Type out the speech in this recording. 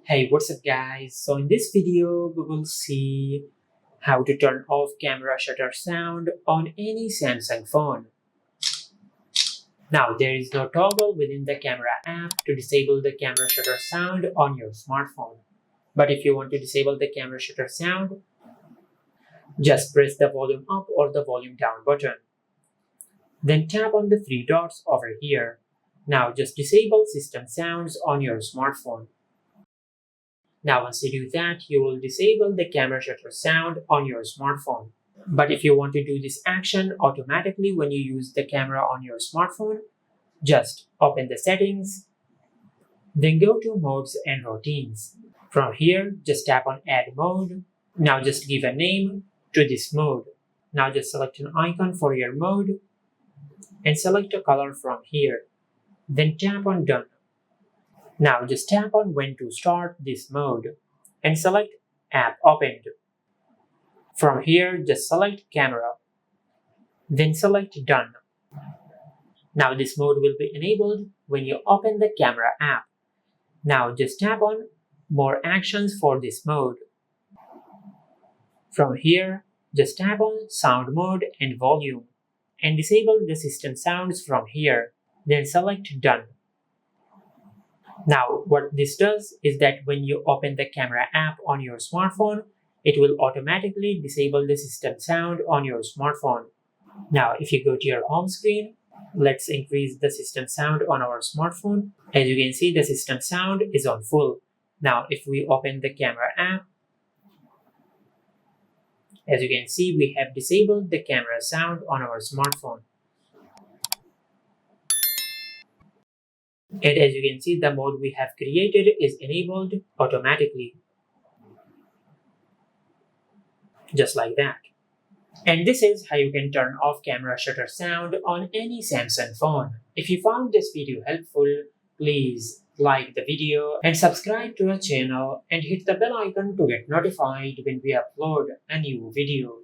Hey, what's up guys? So in this video, we will see how to turn off camera shutter sound on any Samsung phone. Now, there is no toggle within the camera app to disable the camera shutter sound on your smartphone. But if you want to disable the camera shutter sound, just press the volume up or the volume down button. Then tap on the three dots over here. Now just disable system sounds on your smartphone. Now once you do that, you will disable the camera shutter sound on your smartphone. But if you want to do this action automatically when you use the camera on your smartphone, just open the settings, then go to modes and routines. From here, just tap on add mode. Now just give a name to this mode. Now just select an icon for your mode and select a color from here. Then tap on done. Now just tap on when to start this mode and select app opened. From here, just select camera, then select done. Now this mode will be enabled when you open the camera app. Now just tap on more actions for this mode. From here, just tap on sound mode and volume and disable the system sounds from here, then select done. Now what this does is that when you open the camera app on your smartphone, it will automatically disable the system sound on your smartphone. Now if you go to your home screen, let's increase the system sound on our smartphone. As you can see, the system sound is on full. Now if we open the camera app, as you can see, we have disabled the camera sound on our smartphone. And as you can see, the mode we have created is enabled automatically. Just like that. And this is how you can turn off camera shutter sound on any Samsung phone. If you found this video helpful, please like the video and subscribe to our channel and hit the bell icon to get notified when we upload a new video.